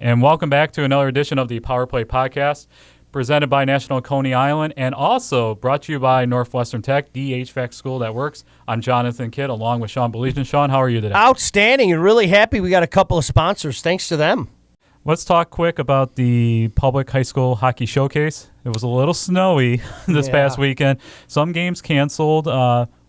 And welcome back to another edition of the Power Play Podcast, presented by National Coney Island and also brought to you by Northwestern Tech, the HVAC school that works. I'm Jonathon Kidd, along with Sean Vellucci. Sean, how are you today? Outstanding, and really happy we got a couple of sponsors. Thanks to them. Let's talk quick about the public high school hockey showcase. It was a little snowy this past weekend. Some games canceled.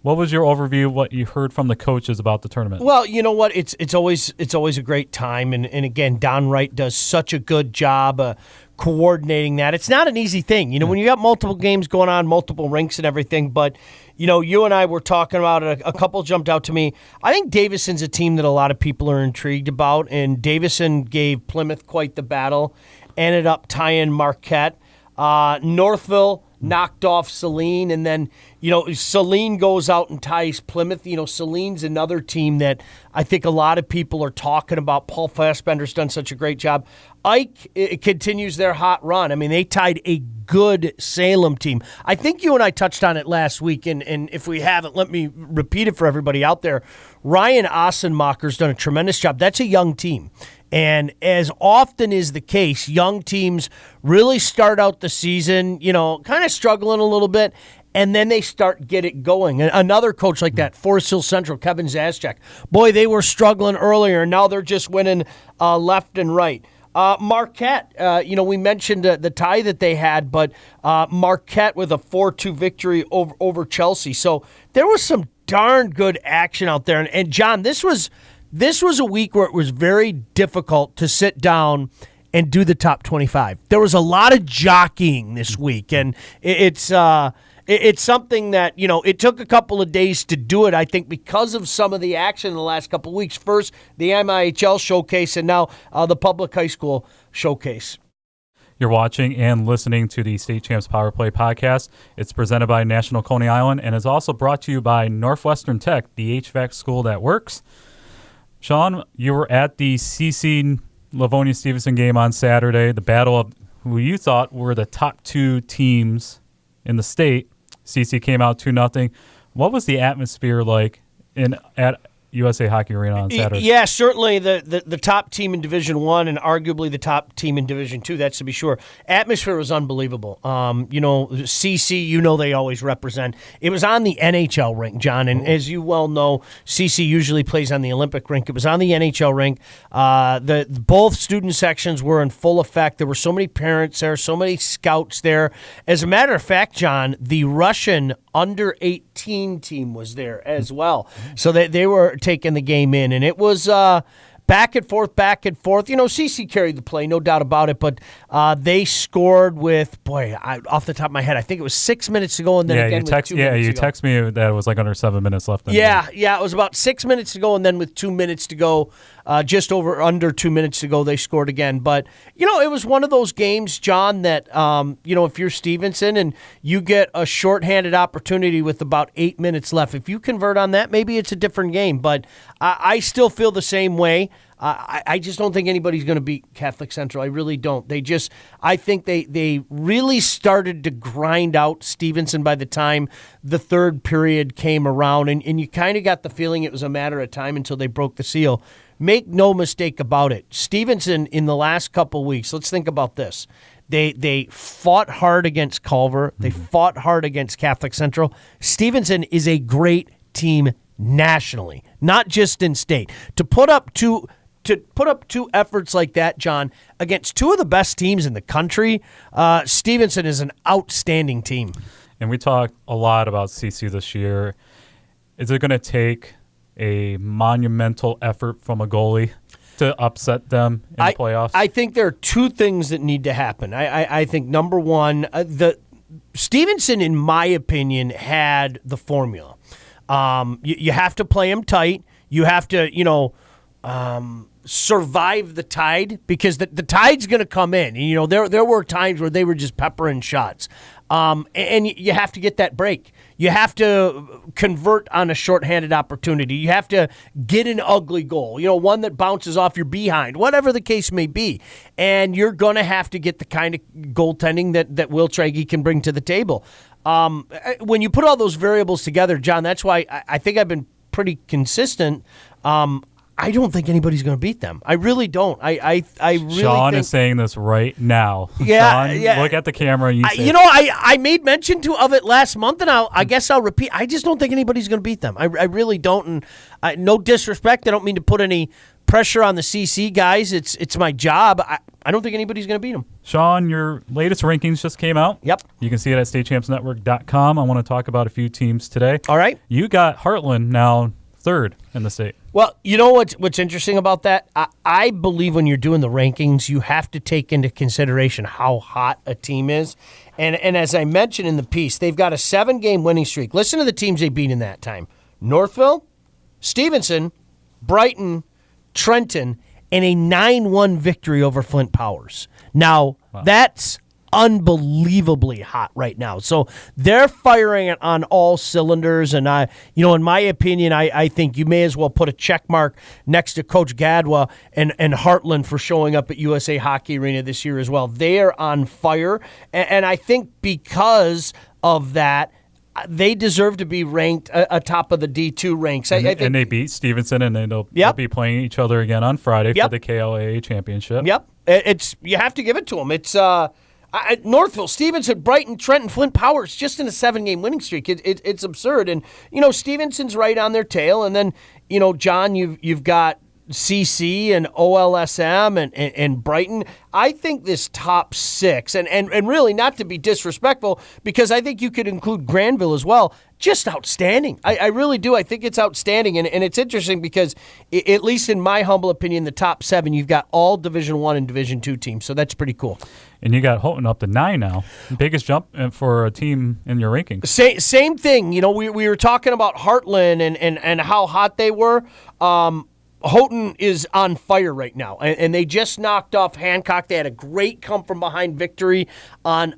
What was your overview, what you heard from the coaches about the tournament? Well, you know what? It's always a great time. And again, Don Wright does such a good job coordinating that. It's not an easy thing. You know, when you got multiple games going on, multiple rinks and everything. But, you know, you and I were talking about it. A couple jumped out to me. I think Davison's a team that a lot of people are intrigued about. And Davison gave Plymouth quite the battle. Ended up tying Marquette. Northville knocked off Saline, and then, you know, Saline goes out and ties Plymouth. You know, Saline's another team that I think a lot of people are talking about. Paul Fassbender's done such a great job. Ike it continues their hot run. I mean, they tied a good Salem team. I think you and I touched on it last week, and if we haven't, let me repeat it for everybody out there. Ryan Ossenmacher's done a tremendous job. That's a young team. And as often is the case, young teams really start out the season, you know, kind of struggling a little bit, and then they get it going. And another coach like that, Forest Hill Central, Kevin Zaschek, boy, they were struggling earlier, and now they're just winning left and right. Marquette, you know, we mentioned the tie that they had, but Marquette with a 4-2 victory over Chelsea. So there was some darn good action out there. And John, this was a week where it was very difficult to sit down and do the top 25. There was a lot of jockeying this week, and it's something that, you know, it took a couple of days to do it, I think, because of some of the action in the last couple of weeks. First, the MIHL showcase, and now the public high school showcase. You're watching and listening to the State Champs Power Play Podcast. It's presented by National Coney Island and is also brought to you by Northwestern Tech, the HVAC school that works. Sean, you were at the CC Livonia Stevenson game on Saturday, the battle of who you thought were the top two teams in the state. CC came out 2-0. What was the atmosphere like at USA Hockey Arena on Saturday? Yeah, certainly the top team in Division I and arguably the top team in Division II, that's to be sure. Atmosphere was unbelievable. You know, CC, you know they always represent. It was on the NHL rink, John, and as you well know, CC usually plays on the Olympic rink. It was on the NHL rink. Both student sections were in full effect. There were so many parents there, so many scouts there. As a matter of fact, John, the Russian under-18 team was there as well. So they were taking the game in, and it was back and forth. You know, CC carried the play, no doubt about it, but they scored with, off the top of my head, I think it was 6 minutes to go, and then again with 2 minutes to go. You text me that it was like under 7 minutes left. Yeah, it was about 6 minutes to go, and then with 2 minutes to go, just under 2 minutes to go, they scored again. But, you know, it was one of those games, John, that, you know, if you're Stevenson and you get a shorthanded opportunity with about 8 minutes left, if you convert on that, maybe it's a different game. But I still feel the same way. I just don't think anybody's going to beat Catholic Central. I really don't. I think they really started to grind out Stevenson by the time the third period came around, and you kind of got the feeling it was a matter of time until they broke the seal. Make no mistake about it. Stevenson, in the last couple weeks, let's think about this. They fought hard against Culver. They fought hard against Catholic Central. Stevenson is a great team nationally, not just in state. To put up two efforts like that, John, against two of the best teams in the country, Stevenson is an outstanding team. And we talked a lot about CC this year. Is it going to take a monumental effort from a goalie to upset them in the playoffs? I think there are two things that need to happen. I think, number one, Stevenson, in my opinion, had the formula. You have to play him tight. You have to, you know, survive the tide, because the tide's going to come in. And, you know, there were times where they were just peppering shots. And you have to get that break. You have to convert on a shorthanded opportunity. You have to get an ugly goal, you know, one that bounces off your behind, whatever the case may be. And you're going to have to get the kind of goaltending that Will Tragey can bring to the table. When you put all those variables together, John, that's why I think I've been pretty consistent. I don't think anybody's going to beat them. I really don't. I really Sean think, is saying this right now. Yeah, Sean, yeah. look at the camera and you say, I made mention of it last month, and I guess I'll repeat. I just don't think anybody's going to beat them. I really don't. And no disrespect. I don't mean to put any pressure on the CC guys. It's my job. I don't think anybody's going to beat them. Sean, your latest rankings just came out. Yep. You can see it at statechampsnetwork.com. I want to talk about a few teams today. All right. You got Hartland now third in the state. Well, you know what's interesting about that? I believe when you're doing the rankings, you have to take into consideration how hot a team is. And as I mentioned in the piece, they've got a 7-game winning streak. Listen to the teams they beat in that time. Northville, Stevenson, Brighton, Trenton, and a 9-1 victory over Flint Powers. Now, that's unbelievably hot right now. So they're firing on all cylinders, and in my opinion, I think you may as well put a check mark next to Coach Gadwa and Hartland for showing up at USA Hockey Arena this year as well. They are on fire, and I think because of that, they deserve to be ranked atop of the D2 ranks. I think, and they beat Stevenson, and they'll be playing each other again on Friday for the KLAA championship. Yep, you have to give it to them. It's Northville, Stevenson, Brighton, Trenton, Flint Powers, just in a 7-game winning streak. It's absurd. And, Stevenson's right on their tail. And then, John, you've got CC and OLSM and Brighton. I think this top 6, and really not to be disrespectful, because I think you could include Granville as well, just outstanding. I really do. I think it's outstanding. And it's interesting because, at least in my humble opinion, the top 7, you've got all Division I and Division II teams. So that's pretty cool. And you got Houghton up to 9 now. Biggest jump for a team in your rankings. Same thing. We were talking about Hartland and how hot they were. Houghton is on fire right now, and they just knocked off Hancock. They had a great come-from-behind victory on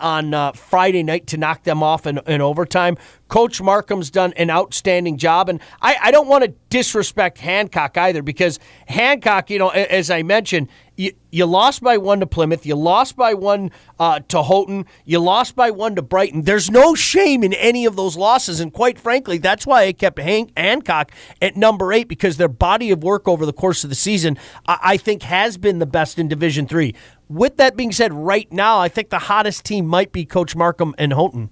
Friday night to knock them off in overtime. Coach Markham's done an outstanding job, and I don't want to disrespect Hancock either, because Hancock, as I mentioned, you lost by 1 to Plymouth, you lost by 1 to Houghton, you lost by 1 to Brighton. There's no shame in any of those losses, and quite frankly, that's why I kept Hancock at number 8, because their body of work over the course of the season, I think, has been the best in Division III. With that being said, right now, I think the hottest team might be Coach Markham and Houghton.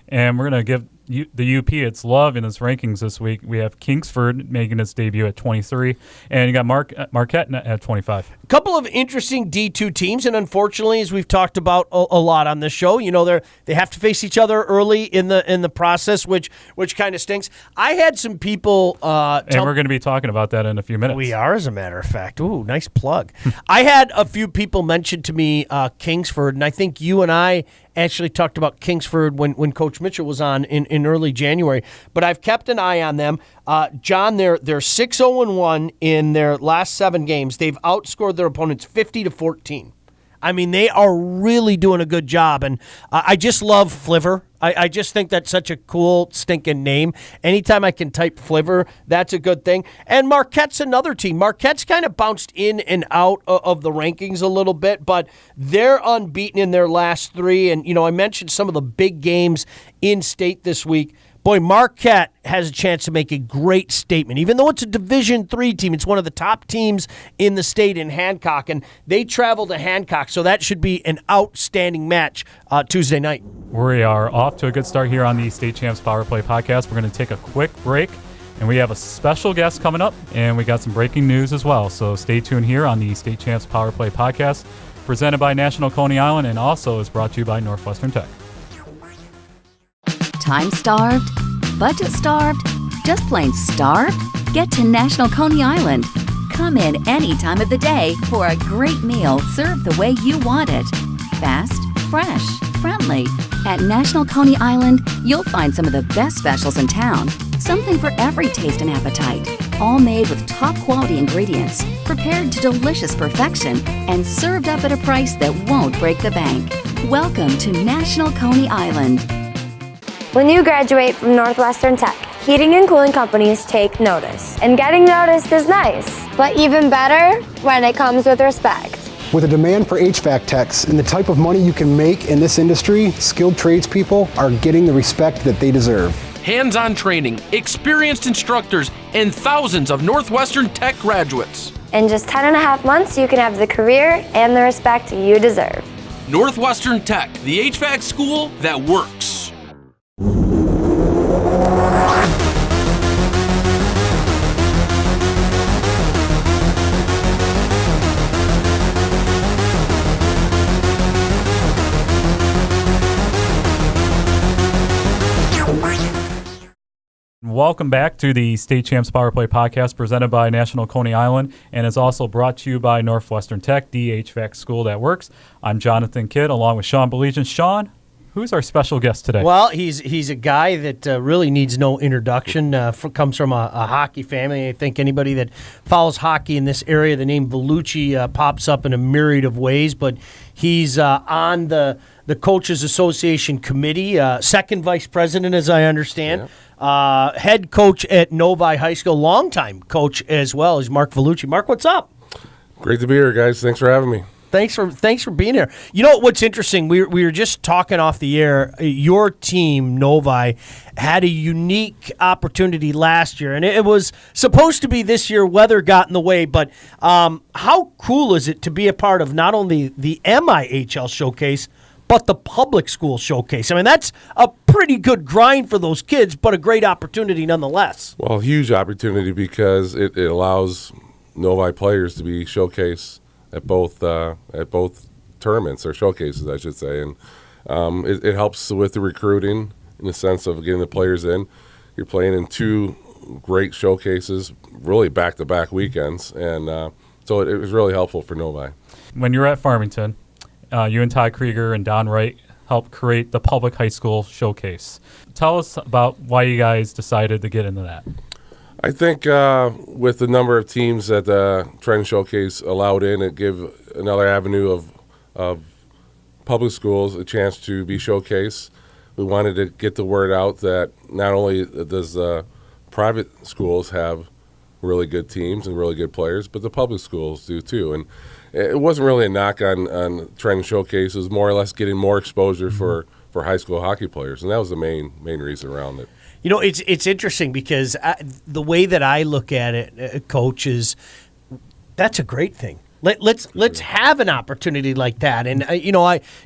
And we're going to give the UP its love in its rankings this week. We have Kingsford making its debut at 23, and you got Marquette at 25. A couple of interesting D2 teams, and unfortunately, as we've talked about a lot on this show, they have to face each other early in the process, which kind of stinks. I had some people and we're going to be talking about that in a few minutes. We are, as a matter of fact. Ooh, nice plug. I had a few people mention to me Kingsford, and I think you and I actually talked about Kingsford when Coach Mitchell was on in early January, but I've kept an eye on them. John, they're 6-0-1 in their last 7 games. They've outscored their opponents 50-14. I mean, they are really doing a good job, and I just love Fliver. I just think that's such a cool, stinking name. Anytime I can type Fliver, that's a good thing. And Marquette's another team. Marquette's kind of bounced in and out of the rankings a little bit, but they're unbeaten in their last 3. And, I mentioned some of the big games in state this week. Boy, Marquette has a chance to make a great statement. Even though it's a Division III team, it's one of the top teams in the state in Hancock, and they travel to Hancock, so that should be an outstanding match Tuesday night. We are off to a good start here on the State Champs Power Play podcast. We're going to take a quick break, and we have a special guest coming up, and we got some breaking news as well. So stay tuned here on the State Champs Power Play podcast, presented by National Coney Island, and also is brought to you by Northwestern Tech. Time-starved? Budget-starved? Just plain starved? Get to National Coney Island. Come in any time of the day for a great meal served the way you want it. Fast, fresh, friendly. At National Coney Island, you'll find some of the best specials in town. Something for every taste and appetite. All made with top-quality ingredients, prepared to delicious perfection, and served up at a price that won't break the bank. Welcome to National Coney Island. When you graduate from Northwestern Tech, heating and cooling companies take notice. And getting noticed is nice, but even better when it comes with respect. With a demand for HVAC techs and the type of money you can make in this industry, skilled tradespeople are getting the respect that they deserve. hands-on training, experienced instructors, and thousands of Northwestern Tech graduates. In just 10 and a half months, you can have the career and the respect you deserve. Northwestern Tech, the HVAC school that works. Welcome back to the State Champs Power Play podcast presented by National Coney Island and is also brought to you by Northwestern Tech, the HVAC school that works. I'm Jonathon Kidd along with Sean Bellegian. Sean, who's our special guest today? Well, he's a guy that really needs no introduction. Comes from a hockey family. I think anybody that follows hockey in this area, the name Vellucci pops up in a myriad of ways, but he's on the Coaches Association committee, second vice president, as I understand. Yeah. Head coach at Novi High School, longtime coach as well, is Mark Vellucci. Mark, what's up? Great to be here, guys. Thanks for having me. Thanks for being here. You know what's interesting? We were just talking off the air. Your team, Novi, had a unique opportunity last year, and it was supposed to be this year. Weather got in the way, but how cool is it to be a part of not only the MIHL showcase, but the public school showcase? I mean, that's a pretty good grind for those kids, but a great opportunity nonetheless. Well, huge opportunity because it allows Novi players to be showcased at both tournaments, or showcases, I should say. And it helps with the recruiting in the sense of getting the players in. You're playing in two great showcases, really back-to-back weekends. And so it was really helpful for Novi. When you're at Farmington, you and Todd Krieger and Don Wright helped create the public high school showcase. Tell us about why you guys decided to get into that. I think with the number of teams that the Trend Showcase allowed in, it gave another avenue of public schools a chance to be showcased. We wanted to get the word out that not only does private schools have really good teams and really good players, but the public schools do too. And it wasn't really a knock on Trend Showcase. It was more or less getting more exposure for high school hockey players, and that was the main reason around it. You know, it's interesting because the way that I look at it, Coach, is that's a great thing. Let's have an opportunity like that. And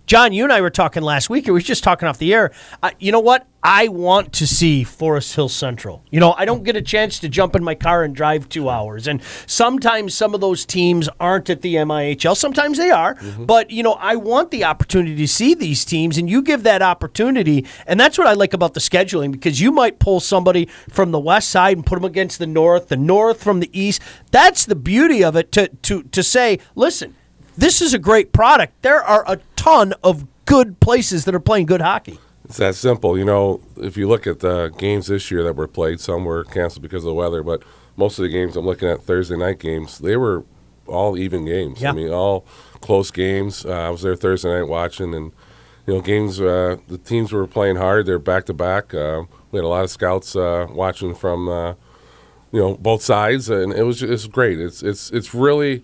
John, you and I were talking last week. We were just talking off the air. You know what? I want to see Forest Hill Central. You know, I don't get a chance to jump in my car and drive 2 hours. And sometimes some of those teams aren't at the MIHL. Sometimes they are. Mm-hmm. But, I want the opportunity to see these teams, and you give that opportunity. And that's what I like about the scheduling, because you might pull somebody from the west side and put them against the north from the east. That's the beauty of it, to say, listen, this is a great product. There are a ton of good places that are playing good hockey. It's that simple. If you look at the games this year that were played, some were canceled because of the weather, but most of the games I'm looking at, Thursday night games, they were all even games. Yeah. I mean, all close games. I was there Thursday night watching, and games. The teams were playing hard. They're back to back. We had a lot of scouts watching from both sides, and it's great. It's really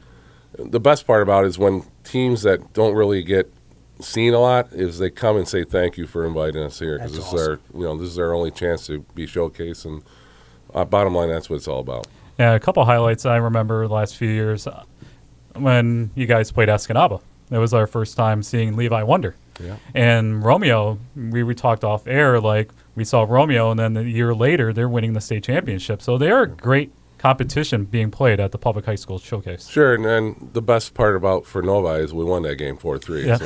the best part about it is when teams that don't really get seen a lot is they come and say thank you for inviting us here, because this is our only chance to be showcased, and bottom line, that's what it's all about. Yeah, a couple highlights I remember the last few years when you guys played Escanaba. It was our first time seeing Levi Wonder. Yeah. And Romeo, we talked off air, like we saw Romeo, and then a year later they're winning the state championship. So they are a great competition being played at the public high school showcase. Sure, and the best part for Novi is we won that game 4-3. Yeah.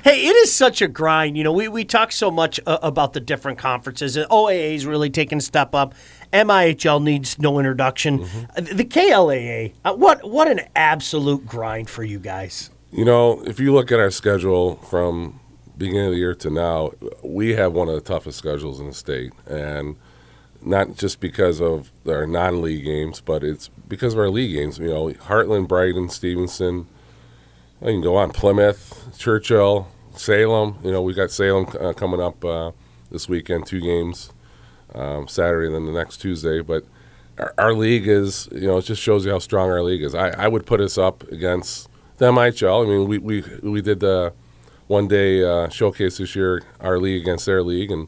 Hey, it is such a grind. We talk so much about the different conferences. OAA is really taking a step up. MIHL needs no introduction. Mm-hmm. The KLAA, what an absolute grind for you guys. If you look at our schedule from beginning of the year to now, we have one of the toughest schedules in the state, and not just because of our non-league games, but it's because of our league games. Hartland, Brighton, Stevenson, I can go on, Plymouth, Churchill, Salem. We got Salem coming up this weekend, 2 games, Saturday and then the next Tuesday. But our league is, it just shows you how strong our league is. I would put us up against the MHL. I mean, we did the one-day showcase this year, our league against their league, and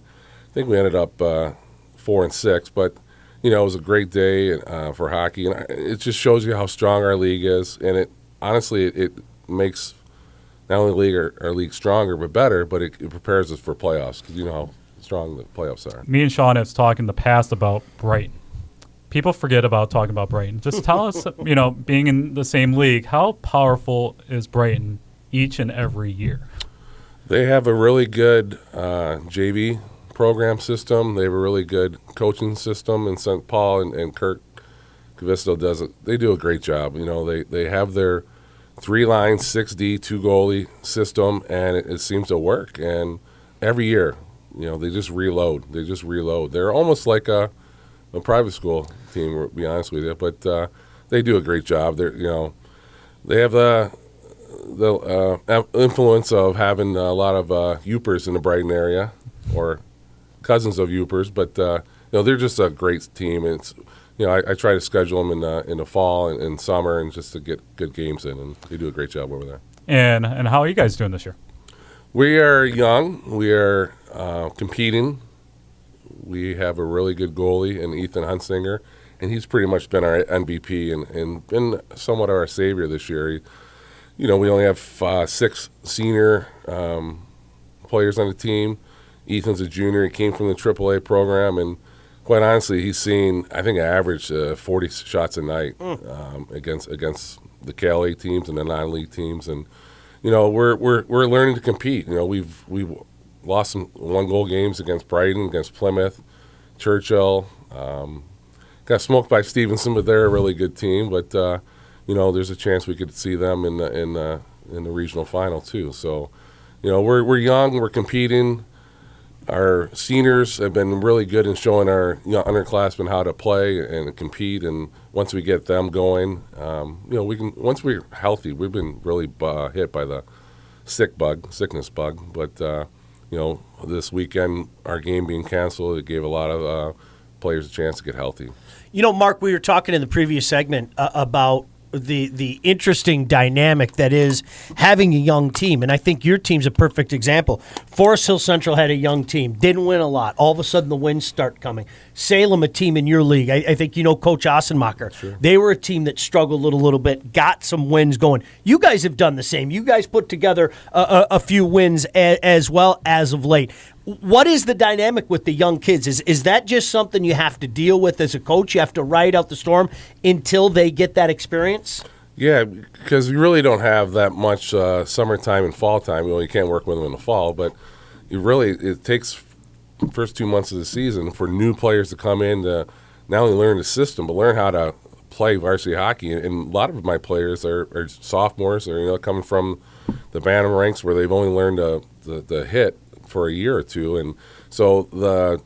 I think we ended up 4-6. But it was a great day for hockey, and it just shows you how strong our league is. And it makes not only our league stronger but better, but it prepares us for playoffs because you know how strong the playoffs are. Me and Sean have talked in the past about Brighton. People forget about talking about Brighton. Just tell us, being in the same league, how powerful is Brighton each and every year? They have a really good JV program system. They have a really good coaching system, and St. Paul and Kirk Cavisto does it. They do a great job. They have their 3-line, 6D, 2-goalie system, and it seems to work. And every year, they just reload. They're almost like a private school team, to be honest with you, but they do a great job. They have the influence of having a lot of Yoopers in the Brighton area, or cousins of Yoopers, but they're just a great team. And it's I try to schedule them in the fall and summer, and just to get good games in, and they do a great job over there. And how are you guys doing this year? We are young. We are competing. We have a really good goalie in Ethan Hunsinger, and he's pretty much been our MVP and been somewhat our savior this year. We only have 6 senior players on the team. Ethan's a junior. He came from the AAA program, and quite honestly, he's seen, I think, an average 40 shots a night against the KLA teams and the non-league teams. And we're learning to compete. We've lost some 1-goal games against Brighton, against Plymouth, Churchill. Got smoked by Stevenson, but they're a really good team. But there's a chance we could see them in the regional final too. So, we're young, we're competing. Our seniors have been really good in showing our underclassmen how to play and compete. And once we get them going, we can. Once we're healthy, we've been really hit by the sickness bug. But this weekend, our game being canceled, it gave a lot of players a chance to get healthy. Mark, we were talking in the previous segment about the interesting dynamic that is having a young team, and I think your team's a perfect example. Forest Hill Central had a young team, didn't win a lot. All of a sudden, the wins start coming. Salem, a team in your league. I think Coach Ossenmacher. Sure. They were a team that struggled a little bit, got some wins going. You guys have done the same. You guys put together a few wins as well as of late. What is the dynamic with the young kids? Is that just something you have to deal with as a coach? You have to ride out the storm until they get that experience? Yeah, because you really don't have that much summertime and fall time. You can't work with them in the fall, but it takes the first 2 months of the season for new players to come in to not only learn the system, but learn how to play varsity hockey. And a lot of my players are sophomores, or coming from the Bantam ranks where they've only learned the hit for a year or two. And so the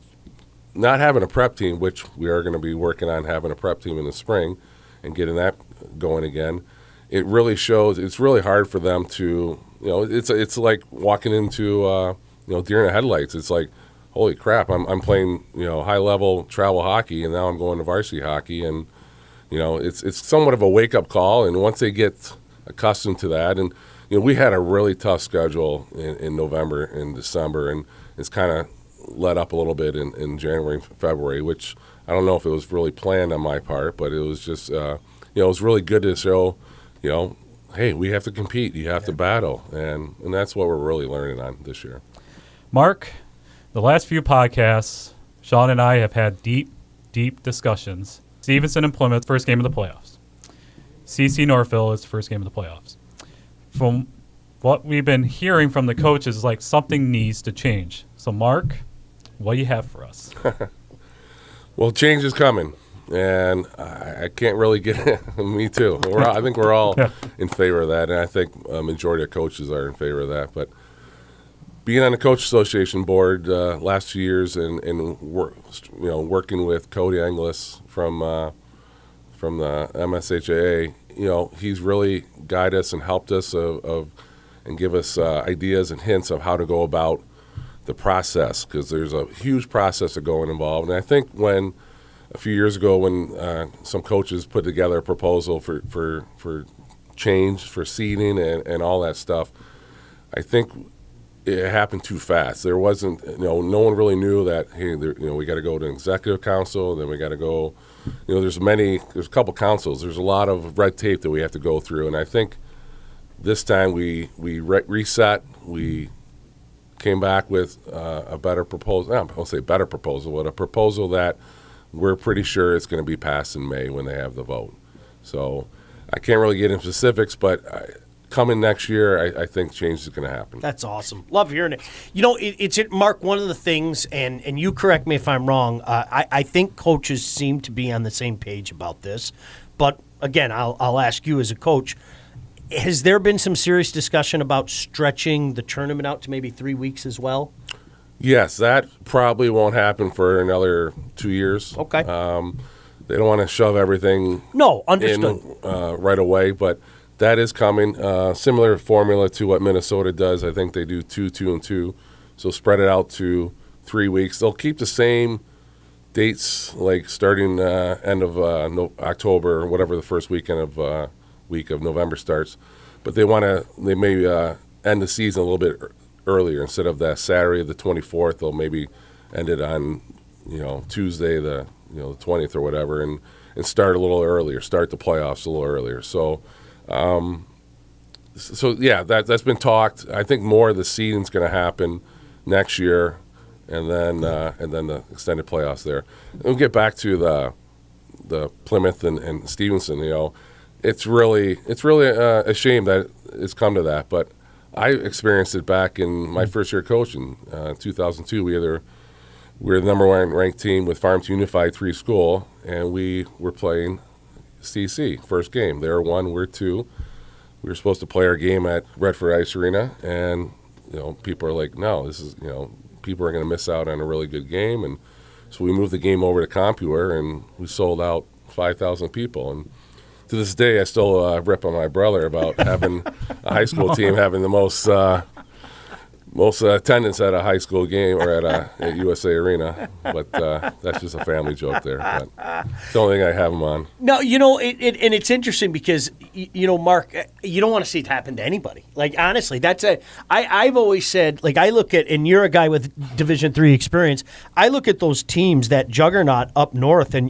not having a prep team, which we are going to be working on having a prep team in the spring and getting that going again, it really shows. It's really hard for them to, it's like walking into deer in the headlights. It's like, holy crap, I'm playing high level travel hockey, and now I'm going to varsity hockey, and it's somewhat of a wake up call. And once they get accustomed to that, and we had a really tough schedule in November and December, and it's kind of let up a little bit in January and February, which I don't know if it was really planned on my part, but it was just, it was really good to show, hey, we have to compete, you have to battle, and that's what we're really learning on this year. Mark, the last few podcasts, Sean and I have had deep discussions. Stevenson and Plymouth, first game of the playoffs. CC Northville is the first game of the playoffs. From what we've been hearing from the coaches, like something needs to change. So, Mark, what do you have for us? Well, change is coming, and I can't really get it. Me too. I think we're all in favor of that, and I think a majority of coaches are in favor of that. But being on the Coach Association board last 2 years and working with Cody Inglis from the MHSAA, he's really guided us and helped us and give us ideas and hints of how to go about the process, because there's a huge process of going involved. And I think when a few years ago when some coaches put together a proposal for change, for seeding and all that stuff, I think it happened too fast. There wasn't, no one really knew that, hey, we got to go to an executive council, then we got to go, there's a couple councils. There's a lot of red tape that we have to go through. And I think this time we reset, we came back with a better proposal. I won't say better proposal, but a proposal that we're pretty sure it's going to be passed in May when they have the vote. So I can't really get into specifics, but coming next year, I think change is going to happen. That's awesome. Love hearing it. It's Mark, one of the things, and you correct me if I'm wrong, I think coaches seem to be on the same page about this. But, again, I'll ask you as a coach, has there been some serious discussion about stretching the tournament out to maybe 3 weeks as well? Yes, that probably won't happen for another 2 years. Okay. They don't want to shove everything understood. in right away, but that is coming. Similar formula to what Minnesota does. I think they do 2, 2, and 2. So spread it out to 3 weeks. They'll keep the same dates, like starting end of October or whatever the first week of November starts. But they may end the season a little bit earlier. Instead of that Saturday the 24th, they'll maybe end it on Tuesday the 20th or whatever, and start a little earlier. Start the playoffs a little earlier. So. That's been talked. I think more of the seeding's going to happen next year, and then the extended playoffs there. And we'll get back to the Plymouth and Stevenson. It's really a shame that it's come to that. But I experienced it back in my first year coaching, 2002. We were the number one ranked team with Farmington Unified 3 school, and we were playing CC, first game. They were 1, we're 2. We were supposed to play our game at Redford Ice Arena, and people are like, no, this is people are going to miss out on a really good game, and so we moved the game over to CompuWare, and we sold out 5,000 people. And to this day, I still rip on my brother about having a high school team having the most attendance at a high school game or at USA Arena, but that's just a family joke there. But it's the only thing I have them on. No, and it's interesting because, Mark, you don't want to see it happen to anybody. Like, honestly, I've always said, like, I look at, and you're a guy with Division III experience, I look at those teams, that juggernaut up north, and,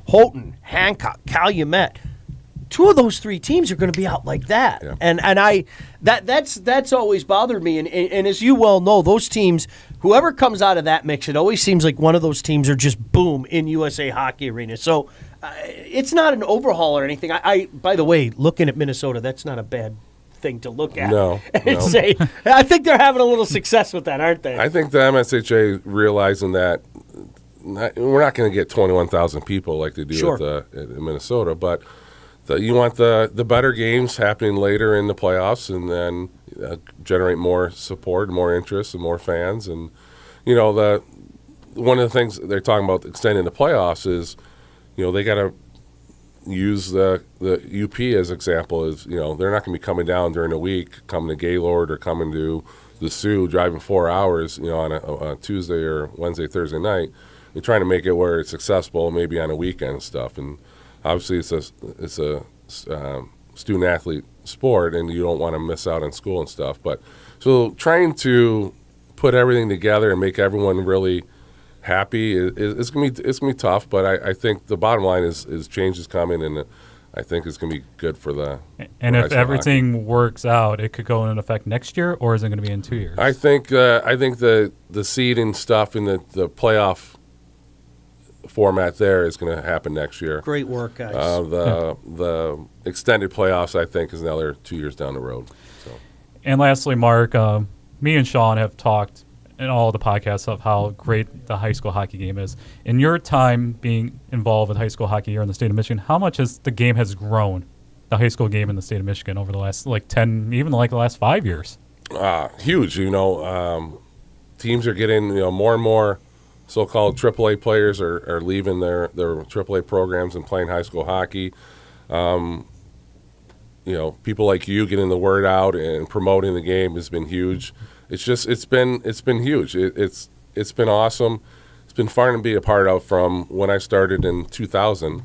Houghton, Hancock, Calumet, 2 of those 3 teams are going to be out like that. Yeah. And that's always bothered me. And as you well know, those teams, whoever comes out of that mix, it always seems like one of those teams are just boom in USA Hockey Arena. So it's not an overhaul or anything. I by the way, looking at Minnesota, that's not a bad thing to look at. No. Say, I think they're having a little success with that, aren't they? I think the MSHA realizing that we're not going to get 21,000 people like they do in Minnesota, but you want the better games happening later in the playoffs, and then generate more support, more interest, and more fans. And one of the things they're talking about extending the playoffs is, they got to use the UP as example. Is they're not going to be coming down during the week, coming to Gaylord or coming to the Sioux, driving 4 hours, on a Tuesday or Wednesday, Thursday night. They're trying to make it where it's accessible, maybe on a weekend and stuff. And obviously, it's a student athlete sport, and you don't want to miss out on school and stuff. But so trying to put everything together and make everyone really happy it's gonna be tough. But I think the bottom line is change is coming, and I think it's gonna be good for the. And if everything works out, it could go into effect next year, or is it going to be in 2 years? I think the seeding stuff in the playoff format there is going to happen next year. Great work, guys. The extended playoffs, I think, is another 2 years down the road. So. And lastly, Mark, me and Sean have talked in all the podcasts of how great the high school hockey game is. In your time being involved with high school hockey here in the state of Michigan, how much the game has grown, the high school game in the state of Michigan, over the last 10, even the last 5 years? Huge. Teams are getting more and more so-called AAA players are leaving their AAA programs and playing high school hockey. People like you getting the word out and promoting the game has been huge. It's been huge. It's been awesome. It's been fun to be a part of from when I started in 2000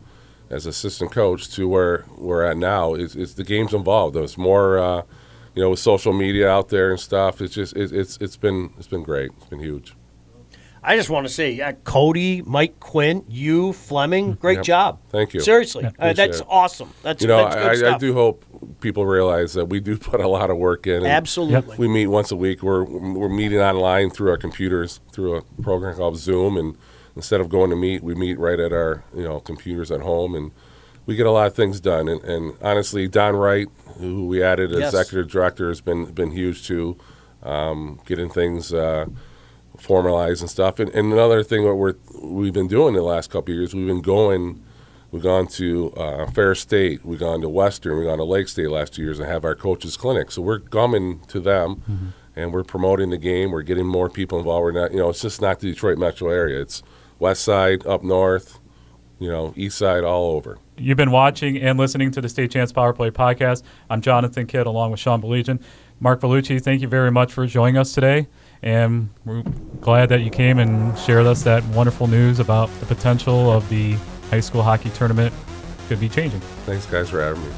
as assistant coach to where we're at now. It's the game's involved. There's more with social media out there and stuff, it's just it's been great. It's been huge. I just want to say, Cody, Mike Quinn, you, Fleming, great job. Thank you. Seriously, that's it. awesome. That's that's good I stuff. do hope people realize that we do put a lot of work in. And Absolutely. we meet once a week. We're meeting online through our computers, through a program called Zoom, and instead of going to meet, we meet right at our computers at home, and we get a lot of things done. And honestly, Don Wright, who we added as executive director, has been huge too, getting things formalized and stuff. And another thing that we've been doing the last couple of years, we've gone to Fair State, we've gone to Western, we've gone to Lake State last 2 years and have our coaches clinic. So we're coming to them and we're promoting the game. We're getting more people involved. We're not, it's just not the Detroit metro area. It's west side, up north, east side, all over. You've been watching and listening to the State Champs Power Play podcast. I'm Jonathon Kidd along with Sean Bellegian. Mark Vellucci, thank you very much for joining us today. And we're glad that you came and shared us that wonderful news about the potential of the high school hockey tournament could be changing. Thanks, guys, for having me.